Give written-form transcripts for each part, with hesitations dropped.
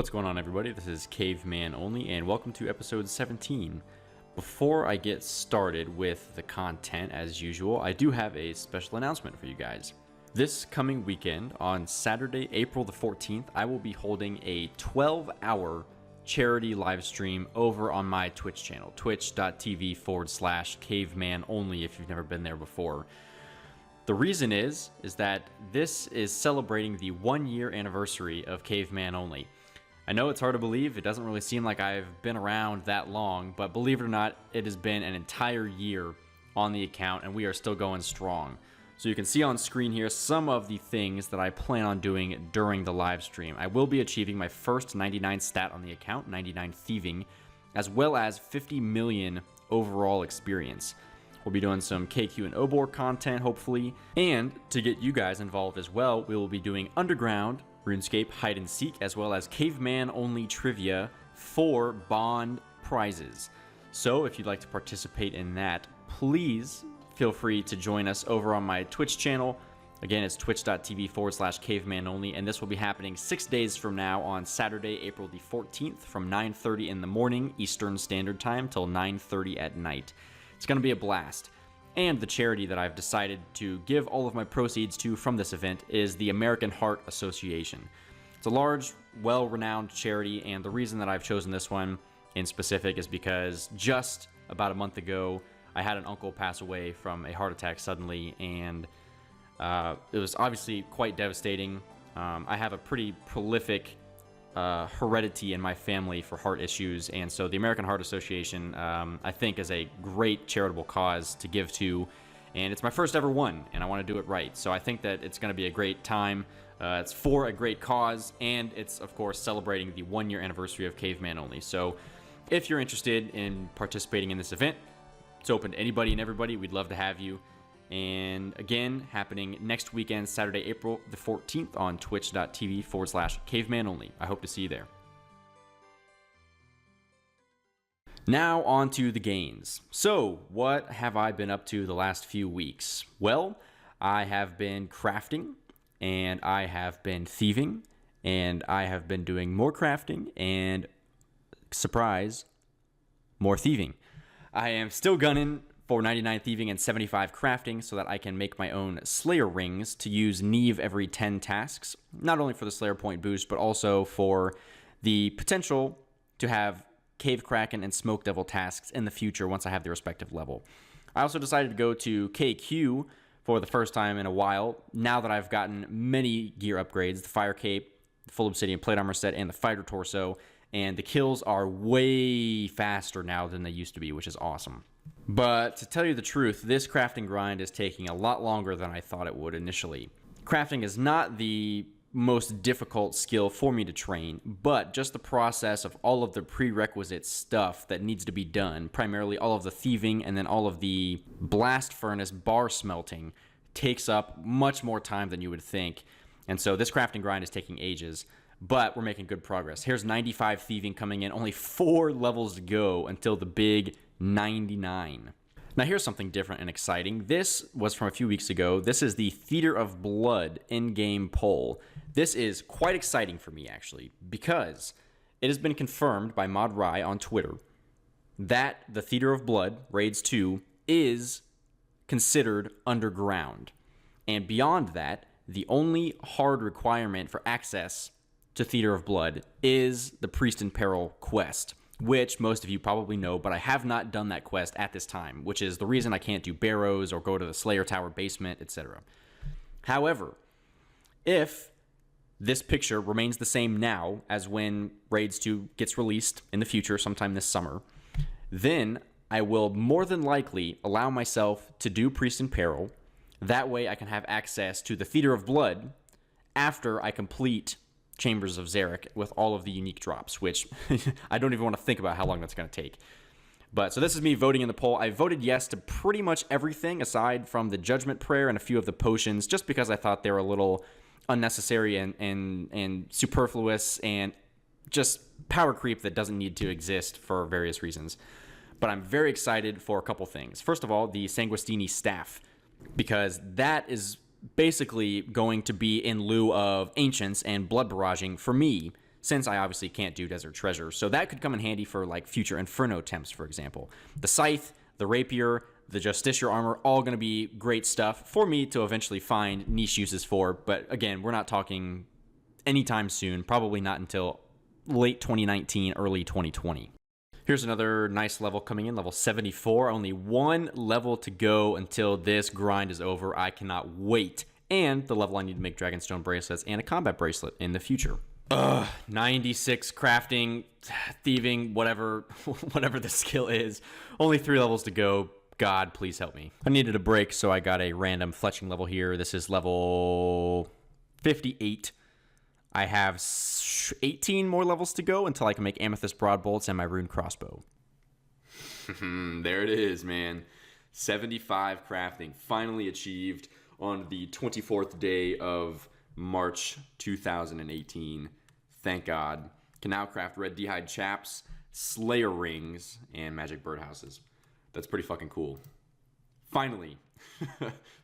What's going on, everybody? This is Caveman Only, and welcome to episode 17. Before I get started with the content, as usual, I do have a special announcement for you guys. This coming weekend, on Saturday, April the 14th, I will be holding a 12-hour charity live stream over on my Twitch channel, twitch.tv/Caveman Only, if you've never been there before. The reason is that this is celebrating the 1-year anniversary of Caveman Only. I know it's hard to believe, it doesn't really seem like I've been around that long, but believe it or not, it has been an entire year on the account and we are still going strong. So you can see on screen here some of the things that I plan on doing during the live stream. I will be achieving my first 99 stat on the account, 99 thieving, as well as 50 million overall experience. We'll be doing some KQ and OBOR content, hopefully. And to get you guys involved as well, we will be doing Underground, RuneScape, Hide and Seek, as well as Caveman Only trivia for bond prizes. So if you'd like to participate in that, please feel free to join us over on my Twitch channel. Again, it's twitch.tv/Caveman Only, and this will be happening 6 days from now on Saturday, April the 14th from 9:30 in the morning Eastern Standard Time till 9:30 at night. It's going to be a blast. And the charity that I've decided to give all of my proceeds to from this event is the American Heart Association. It's a large, well-renowned charity, and the reason that I've chosen this one in specific is because just about a month ago, I had an uncle pass away from a heart attack suddenly, and it was obviously quite devastating. I have a pretty prolific heredity in my family for heart issues, and so the American Heart Association I think is a great charitable cause to give to, and it's my first ever one, and I want to do it right. So I think that it's going to be a great time. It's for a great cause, and it's of course celebrating the 1-year anniversary of Caveman Only. So if you're interested in participating in this event, it's open to anybody and everybody. We'd love to have you. And again, happening next weekend, Saturday, April the 14th on twitch.tv/Caveman Only. I hope to see you there. Now on to the gains. So what have I been up to the last few weeks? Well, I have been crafting, and I have been thieving, and I have been doing more crafting, and surprise, more thieving. I am still gunning for 99 thieving and 75 crafting so that I can make my own Slayer rings to use Neve every 10 tasks, not only for the Slayer point boost, but also for the potential to have Cave Kraken and Smoke Devil tasks in the future once I have the respective level. I also decided to go to KQ for the first time in a while, now that I've gotten many gear upgrades, the Fire Cape, the Full Obsidian Plate Armor set, and the Fighter Torso, and the kills are way faster now than they used to be, which is awesome. But to tell you the truth, this crafting grind is taking a lot longer than I thought it would initially. Crafting is not the most difficult skill for me to train, but just the process of all of the prerequisite stuff that needs to be done, primarily all of the thieving and then all of the blast furnace bar smelting, takes up much more time than you would think. And so this crafting grind is taking ages, but we're making good progress. Here's 95 thieving coming in, only 4 levels to go until the big 99. Now here's something different and exciting. This was from a few weeks ago. This is the Theater of Blood in-game poll. This is quite exciting for me, actually, because it has been confirmed by Mod Rai on Twitter that the Theater of Blood, Raids 2, is considered underground. And beyond that, the only hard requirement for access to Theater of Blood is the Priest in Peril quest, which most of you probably know, but I have not done that quest at this time, which is the reason I can't do Barrows or go to the Slayer Tower basement, etc. However, if this picture remains the same now as when Raids 2 gets released in the future, sometime this summer, then I will more than likely allow myself to do Priest in Peril. That way I can have access to the Theater of Blood after I complete Chambers of Zarek with all of the unique drops, which I don't even want to think about how long that's going to take. But so this is me voting in the poll. I voted yes to pretty much everything aside from the Judgment Prayer and a few of the potions, just because I thought they were a little unnecessary and superfluous and just power creep that doesn't need to exist for various reasons. But I'm very excited for a couple things. First of all, the Sanguistini staff, because that is basically going to be in lieu of Ancients and Blood Barraging for me. since I obviously can't do Desert Treasure. So that could come in handy for like future Inferno attempts, for example. The Scythe, the Rapier, the Justiciar armor, all going to be great stuff for me to eventually find niche uses for. But again, we're not talking anytime soon, probably not until late 2019, early 2020. Here's another nice level coming in, level 74. Only one level to go until this grind is over. I cannot wait. And the level I need to make Dragonstone bracelets and a combat bracelet in the future. 96 crafting, thieving, whatever the skill is. Only 3 levels to go. God, please help me. I needed a break, so I got a random fletching level here. This is level 58. I have 18 more levels to go until I can make amethyst broadbolts and my rune crossbow. There it is, man. 75 crafting, finally achieved on the 24th day of March 2018. Thank God. Can now craft red d'hide chaps, slayer rings, and magic birdhouses. That's pretty fucking cool. Finally.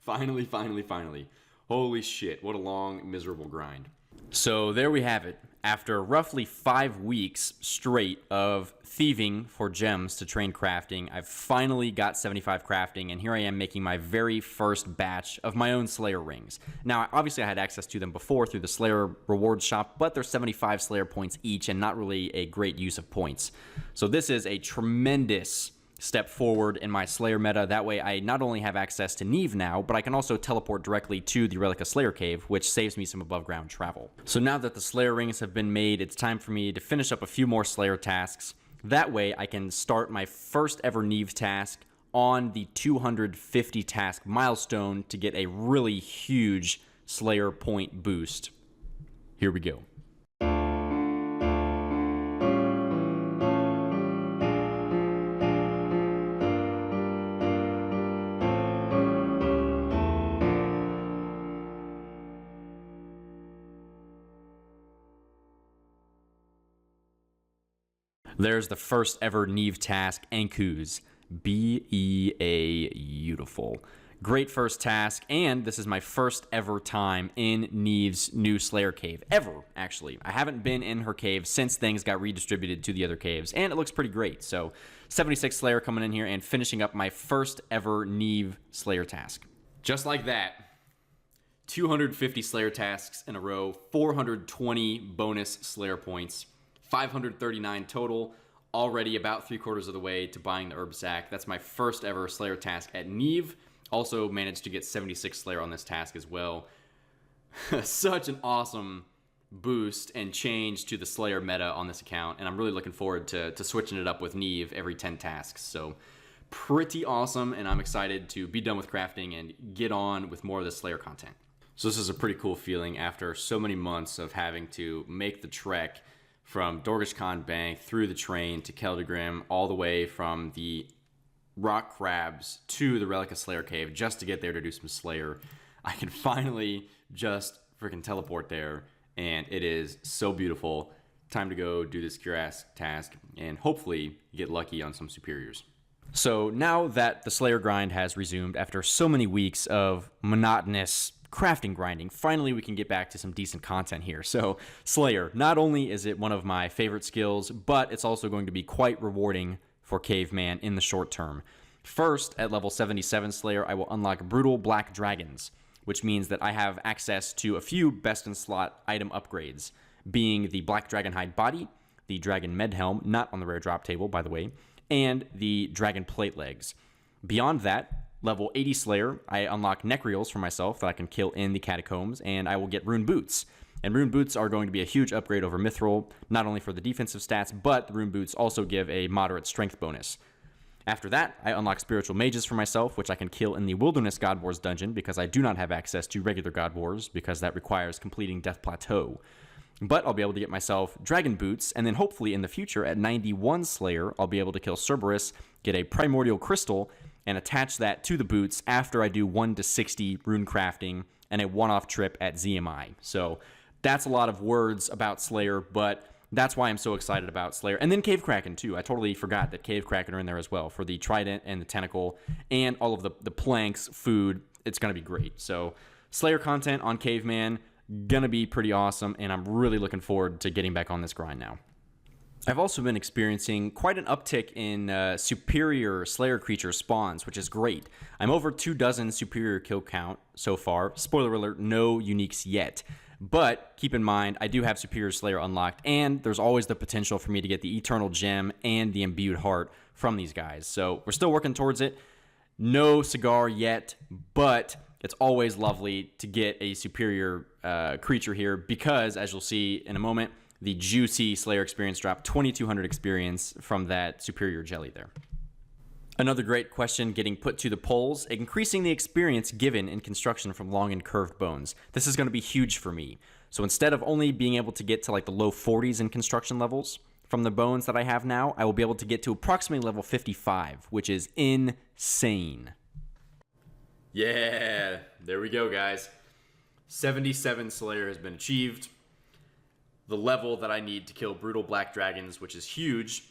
Finally. Holy shit, what a long, miserable grind. So there we have it. After roughly 5 weeks straight of thieving for gems to train crafting, I've finally got 75 crafting, and here I am making my very first batch of my own Slayer rings. Now, obviously I had access to them before through the Slayer rewards shop, but they're 75 Slayer points each and not really a great use of points. So this is a tremendous step forward in my Slayer meta. That way I not only have access to Neve now, but I can also teleport directly to the Relica Slayer Cave, which saves me some above ground travel. So now that the Slayer rings have been made, it's time for me to finish up a few more Slayer tasks. That way I can start my first ever Neve task on the 250 task milestone to get a really huge Slayer point boost. Here we go. There's the first ever Neve task, Anku's. Beautiful. Great first task, and this is my first ever time in Neve's new Slayer cave. Ever, actually. I haven't been in her cave since things got redistributed to the other caves, and it looks pretty great. So, 76 Slayer coming in here and finishing up my first ever Neve Slayer task. Just like that. 250 Slayer tasks in a row, 420 bonus Slayer points. 539 total, already about 3/4 of the way to buying the herb sack. That's my first ever Slayer task at Neve. Also managed to get 76 Slayer on this task as well. Such an awesome boost and change to the Slayer meta on this account, and I'm really looking forward to switching it up with Neve every 10 tasks. So pretty awesome, and I'm excited to be done with crafting and get on with more of the Slayer content. So this is a pretty cool feeling after so many months of having to make the trek from Dorgish Khan Bank through the train to Keldegrim, all the way from the rock crabs to the Relica Slayer Cave just to get there to do some Slayer. I can finally just freaking teleport there, and it is so beautiful. Time to go do this cure-ass task and hopefully get lucky on some superiors. So now that the Slayer grind has resumed after so many weeks of monotonous crafting grinding, finally we can get back to some decent content here. So Slayer, not only is it one of my favorite skills, but it's also going to be quite rewarding for Caveman in the short term. First, at level 77 Slayer, I will unlock Brutal Black Dragons, which means that I have access to a few best-in-slot item upgrades, being the Black Dragon Hide Body, the Dragon Med Helm, not on the rare drop table, by the way, and the Dragon Plate Legs. Beyond that, level 80 Slayer, I unlock Necreals for myself that I can kill in the Catacombs, and I will get Rune Boots. And Rune Boots are going to be a huge upgrade over Mithril, not only for the defensive stats, but the Rune Boots also give a moderate strength bonus. After that, I unlock Spiritual Mages for myself, which I can kill in the Wilderness God Wars dungeon, because I do not have access to regular God Wars, because that requires completing Death Plateau. But I'll be able to get myself Dragon Boots, and then hopefully in the future, at 91 Slayer, I'll be able to kill Cerberus, get a Primordial Crystal, and attach that to the boots after I do 1 to 60 rune crafting and a one-off trip at ZMI. So that's a lot of words about Slayer, but that's why I'm so excited about Slayer. And then Cave Kraken, too. I totally forgot that Cave Kraken are in there as well for the Trident and the Tentacle and all of the planks, food. It's going to be great. So Slayer content on Caveman, gonna be pretty awesome, and I'm really looking forward to getting back on this grind now. I've also been experiencing quite an uptick in superior Slayer creature spawns, which is great. I'm over 24 superior kill count so far. Spoiler alert, no uniques yet. But keep in mind, I do have Superior Slayer unlocked, and there's always the potential for me to get the Eternal Gem and the Imbued Heart from these guys. So we're still working towards it. No cigar yet, but it's always lovely to get a superior creature here because, as you'll see in a moment, the juicy Slayer experience drop, 2,200 experience from that superior jelly there. Another great question getting put to the polls, increasing the experience given in construction from long and curved bones. This is going to be huge for me. So instead of only being able to get to like the low 40s in construction levels from the bones that I have now, I will be able to get to approximately level 55, which is insane. Yeah, there we go, guys. 77 Slayer has been achieved. The level that I need to kill brutal black dragons, which is huge.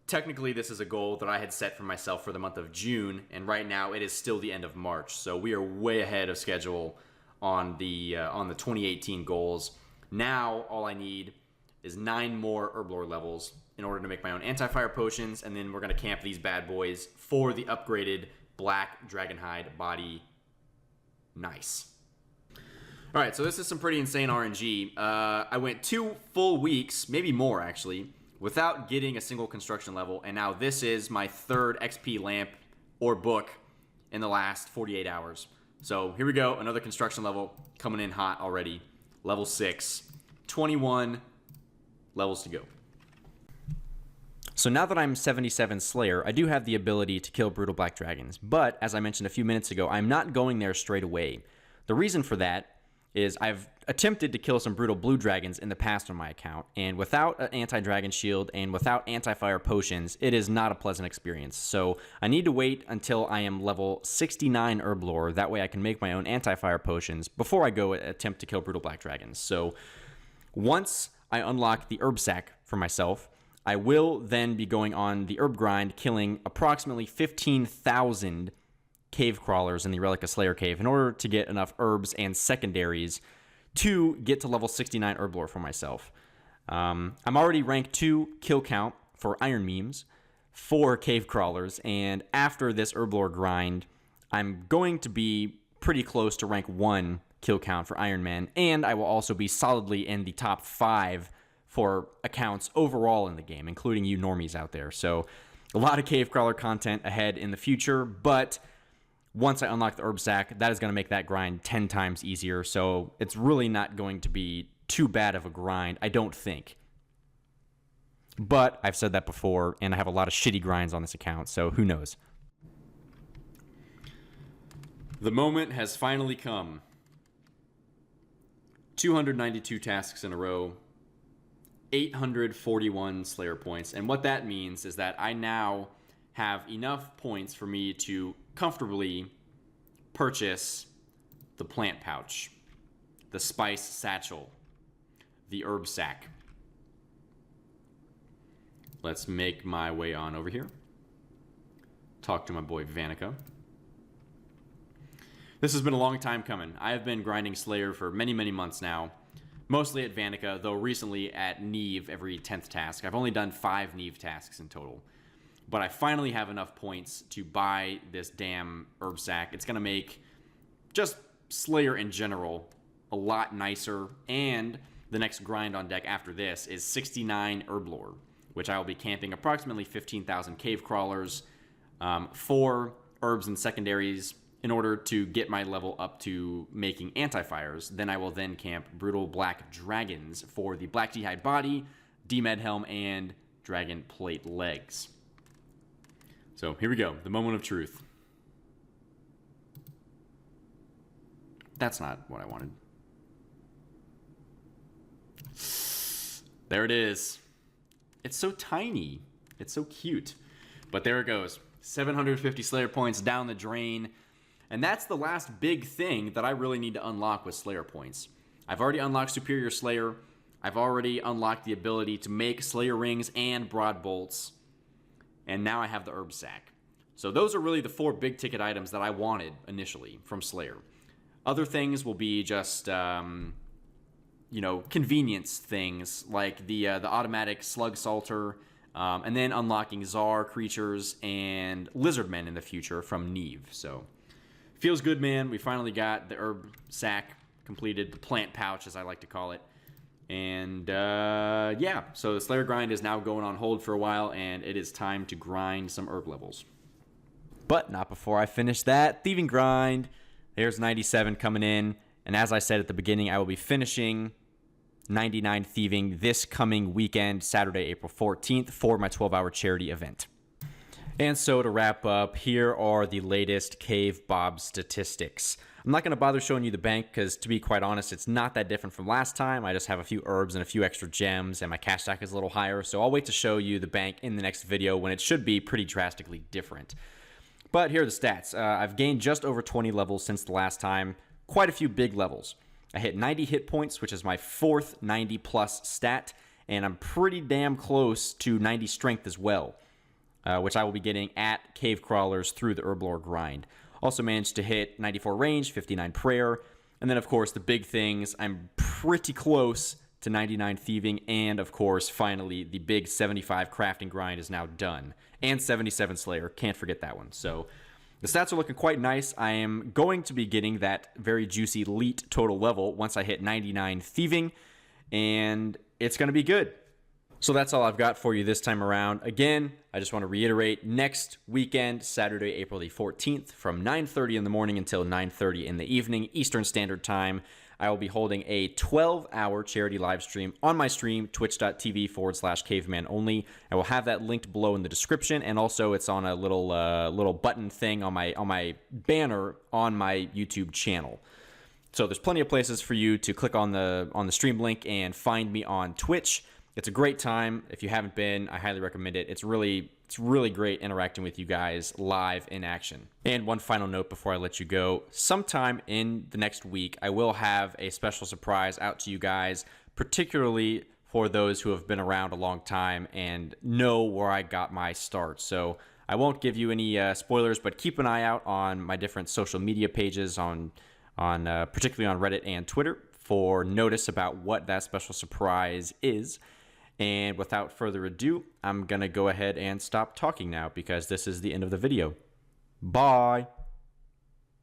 Technically, this is a goal that I had set for myself for the month of June, and right now it is still the end of March, so we are way ahead of schedule on the 2018 goals. Now, all I need is 9 more Herblore levels in order to make my own anti-fire potions, and then we're going to camp these bad boys for the upgraded black dragonhide body. Nice. All right, so this is some pretty insane RNG. I went 2 full weeks, maybe more actually, without getting a single construction level, and now this is my 3rd XP lamp or book in the last 48 hours. So here we go, another construction level coming in hot already. Level 6, 21 levels to go. So now that I'm 77 Slayer, I do have the ability to kill brutal black dragons, but as I mentioned a few minutes ago, I'm not going there straight away. The reason for that is I've attempted to kill some brutal blue dragons in the past on my account, and without an anti-dragon shield and without anti-fire potions, it is not a pleasant experience. So I need to wait until I am level 69 Herblore, that way I can make my own anti-fire potions before I go attempt to kill brutal black dragons. So once I unlock the herb sack for myself, I will then be going on the herb grind, killing approximately 15,000 cave crawlers in the Relic of Slayer cave in order to get enough herbs and secondaries to get to level 69 Herblore for myself. I'm already rank 2 kill count for iron memes for cave crawlers, and after this Herblore grind, I'm going to be pretty close to rank 1 kill count for Iron Man, and I will also be solidly in the top 5 for accounts overall in the game, including you normies out there. So a lot of cave crawler content ahead in the future, but once I unlock the herb sack, that is going to make that grind 10 times easier, so it's really not going to be too bad of a grind, I don't think. But I've said that before, and I have a lot of shitty grinds on this account, so who knows. The moment has finally come. 292 tasks in a row, 841 Slayer points, and what that means is that I now have enough points for me to comfortably purchase the plant pouch, the spice satchel, the herb sack. Let's make my way on over here. Talk to my boy Vanica. This has been a long time coming. I have been grinding Slayer for many, many months now. Mostly at Vanica, though recently at Neve every 10th task. I've only done 5 Neve tasks in total. But I finally have enough points to buy this damn herb sack. It's going to make just Slayer in general a lot nicer. And the next grind on deck after this is 69 Herblore, which I will be camping approximately 15,000 cave crawlers, 4 herbs and secondaries in order to get my level up to making anti-fires. Then I will then camp brutal black dragons for the black d'hide body, D-med helm, and dragon plate legs. So here we go, the moment of truth. That's not what I wanted. There it is. It's so tiny. It's so cute. But there it goes. 750 Slayer points down the drain. And that's the last big thing that I really need to unlock with Slayer points. I've already unlocked Superior Slayer. I've already unlocked the ability to make Slayer rings and broad bolts. And now I have the herb sack. So those are really the 4 big ticket items that I wanted initially from Slayer. Other things will be just convenience things like the automatic slug salter, and then unlocking Czar creatures and lizardmen in the future from Neve. So feels good, man. We finally got the herb sack completed, the plant pouch as I like to call it. And yeah, so the Slayer grind is now going on hold for a while, and it is time to grind some herb levels. But not before I finish that thieving grind. There's 97 coming in, and as I said at the beginning, I will be finishing 99 thieving this coming weekend, Saturday, April 14th, for my 12-hour charity event. And so to wrap up, here are the latest Cave Bob statistics. I'm not going to bother showing you the bank because, to be quite honest, it's not that different from last time. I just have a few herbs and a few extra gems, and my cash stack is a little higher, so I'll wait to show you the bank in the next video when it should be pretty drastically different. But here are the stats. I've gained just over 20 levels since the last time, quite a few big levels. I hit 90 hit points, which is my fourth 90-plus stat, and I'm pretty damn close to 90 strength as well, which I will be getting at Cave Crawlers through the Herblore grind. Also managed to hit 94 range, 59 prayer, and then, of course, the big things. I'm pretty close to 99 thieving, and, of course, finally, the big 75 crafting grind is now done. And 77 Slayer, can't forget that one. So the stats are looking quite nice. I am going to be getting that very juicy elite total level once I hit 99 thieving, and it's going to be good. So that's all I've got for you this time around. Again, I just want to reiterate, next weekend, Saturday, April the 14th, from 9:30 in the morning until 9:30 in the evening, Eastern Standard Time, I will be holding a 12-hour charity live stream on my stream, twitch.tv/caveman only. I will have that linked below in the description, and also it's on a little button thing on my banner on my YouTube channel. So there's plenty of places for you to click on the stream link and find me on Twitch. It's a great time. If you haven't been, I highly recommend it. It's really great interacting with you guys live in action. And one final note before I let you go. Sometime in the next week, I will have a special surprise out to you guys, particularly for those who have been around a long time and know where I got my start. So I won't give you any spoilers, but keep an eye out on my different social media pages, particularly on Reddit and Twitter, for notice about what that special surprise is. And without further ado, I'm going to go ahead and stop talking now because this is the end of the video. Bye!